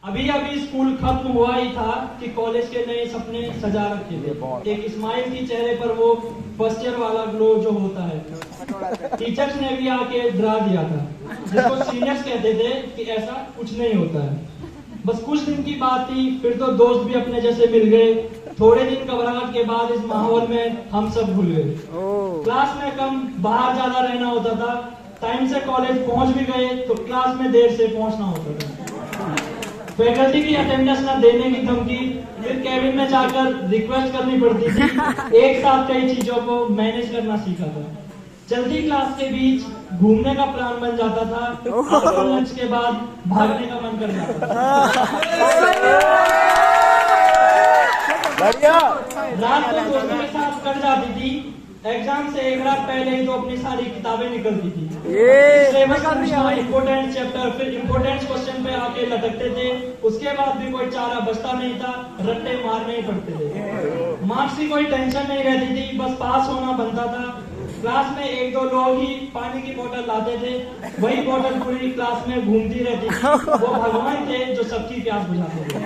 अभी अभी स्कूल खत्म हुआ ही था कि कॉलेज के नए सपने सजा रखे थे। एक स्माइल की चेहरे पर वो फर्स्ट ईयर वाला ग्लो जो होता है। टीचर्स ने भी आके डरा दिया था, जिसको सीनियर्स कहते थे कि ऐसा कुछ नहीं होता है। बस कुछ दिन की बात थी, फिर तो दोस्त भी अपने जैसे मिल गए। थोड़े दिन घबराहट के बाद इस माहौल में हम सब भूल गए। क्लास में कम, बाहर ज्यादा रहना होता था। टाइम से कॉलेज पहुंच भी गए तो क्लास में देर से पहुंचना होता था। फैकल्टी की अटेंडेंस न देने की धमकी, फिर कैबिन में जाकर रिक्वेस्ट करनी पड़ती थी। एक साथ कई चीजों को मैनेज करना सीखा था। चलती क्लास के बीच घूमने का प्लान बन जाता था। आफ्टर लंच के बाद भागने का मन कर जाता था। रात को दोस्तों के साथ कट जाती थी। एग्जाम से एक रात पहले ही तो अपनी सारी किताबें निकलती थी। इम्पोर्टेंट चैप्टर, फिर इम्पोर्टेंट क्वेश्चन पे आके लटकते थे। उसके बाद भी कोई चारा बचता नहीं था, रट्टे मारने ही पड़ते थे। मार्क्स की कोई टेंशन नहीं रहती थी, बस पास होना बनता था। क्लास में एक दो लोग ही पानी की बोतल लाते थे, वही बोतल पूरी क्लास में घूमती रहती थी। वो भगवान थे जो सबकी प्यास बुझाते थे।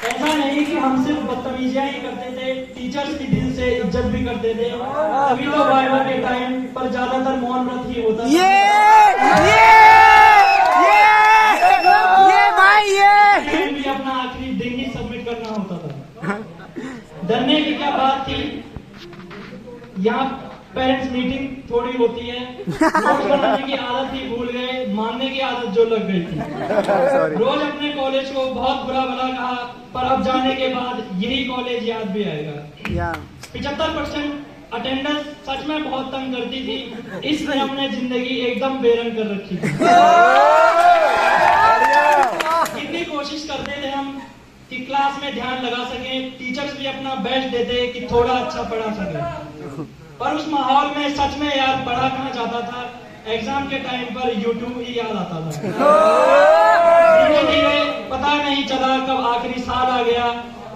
ऐसा नहीं कि हम सिर्फ बदतमीजियां ही करते थे, टीचर्स की दिल से इज्जत भी करते थे। तभी तो वाइवा के टाइम पर ज्यादातर मौन व्रत ही होता था। भी अपना आखिरी दिन ही सबमिट करना होता था। डरने की क्या बात थी, यहाँ पेरेंट्स मीटिंग थोड़ी होती है। नोट्स बनाने की आदत ही भूल गए, मानने की आदत जो लग गई थी। रोज अपने कॉलेज को बहुत बुरा भला कहा, पर अब जाने के बाद यही कॉलेज याद भी आएगा। 75% अटेंडेंस सच में बहुत तंग करती थी। इसने हमने जिंदगी एकदम बेरंग कर रखी थी। कितनी कोशिश करते थे हम कि क्लास में ध्यान लगा सके, टीचर्स भी अपना बेस्ट देते कि थोड़ा अच्छा पढ़ा सके। पर उस माहौल में सच में यार पढ़ा कहाँ जाता था। एग्जाम के टाइम पर यूट्यूब ही याद आता था। धीरे धीरे पता नहीं चला कब आखिरी साल आ गया।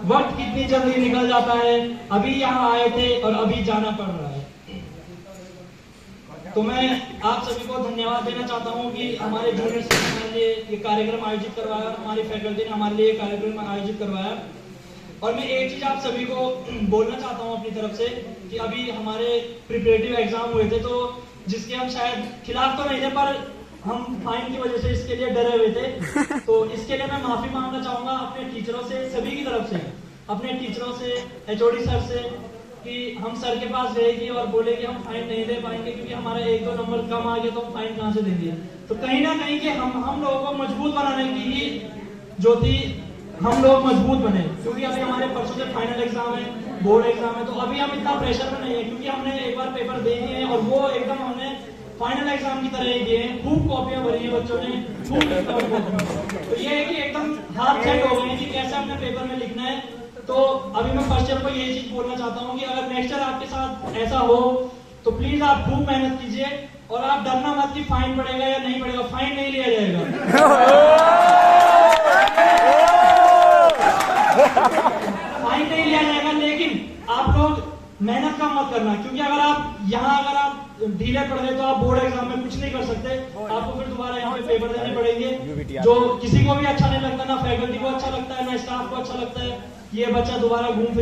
वक्त कितनी जल्दी निकल जाता है। अभी यहाँ आए थे और अभी जाना पड़ रहा है। तो मैं आप सभी को धन्यवाद देना चाहता हूँ कि हमारे जूनियर्स ने हमारे लिए ये कार्यक्रम आयोजित करवाया, हमारी फैकल्टी ने हमारे लिए कार्यक्रम आयोजित करवाया। और मैं एक चीज आप सभी को बोलना चाहता हूँ अपनी तरफ से कि अभी हमारे प्रिपरेटिव एग्जाम हुए थे, तो जिसके हम शायद खिलाफ तो नहीं थे, पर हम फाइन की वजह से इसके लिए डरे हुए थे। तो इसके लिए मैं माफी मांगना चाहूंगा अपने टीचरों से, सभी की तरफ से, अपने टीचरों से, एचओडी सर से, कि हम सर के पास गए कि और बोले कि हम फाइन नहीं दे पाएंगे क्योंकि हमारा एक दो नंबर कम आ गया, तो हम फाइन कहाँ से देंगे। तो कहीं ना कहीं कि हम लोगों को मजबूत बनाने की ही जो थी, हम लोग मजबूत बने। क्योंकि अभी हमारे परसों से फाइनल एग्जाम है, बोर्ड एग्जाम है, तो अभी हम इतना प्रेशर में नहीं है क्योंकि हमने एक बार पेपर दे दिए हैं और वो एकदम हमने फाइनल एग्जाम की तरह ही दिए हैं। खूब कॉपियां भरी है बच्चों ने, खूब। तो ये है कि एकदम हाथ सेट हो गए हैं कि कैसे हमने पेपर में लिखना है। तो अभी मैं फर्स्ट ईयर को यही चीज बोलना चाहता हूँ कि अगर नेक्स्ट ईयर आपके साथ ऐसा हो तो प्लीज आप खूब मेहनत कीजिए और आप डरना मत कि फाइन पड़ेगा या नहीं पड़ेगा। फाइन नहीं लिया जाएगा। फाइन नहीं लिया जाएगा, लेकिन आप लोग मेहनत कम मत करना, क्योंकि अगर आप ढीले पड़ गए तो आप बोर्ड एग्जाम में कुछ नहीं कर सकते। आपको फिर दोबारा यहाँ पे पेपर देने पड़ेंगे, जो किसी को भी अच्छा नहीं लगता, ना फैकल्टी को अच्छा लगता है, ना स्टाफ को अच्छा लगता है। ये बच्चा दोबारा घूम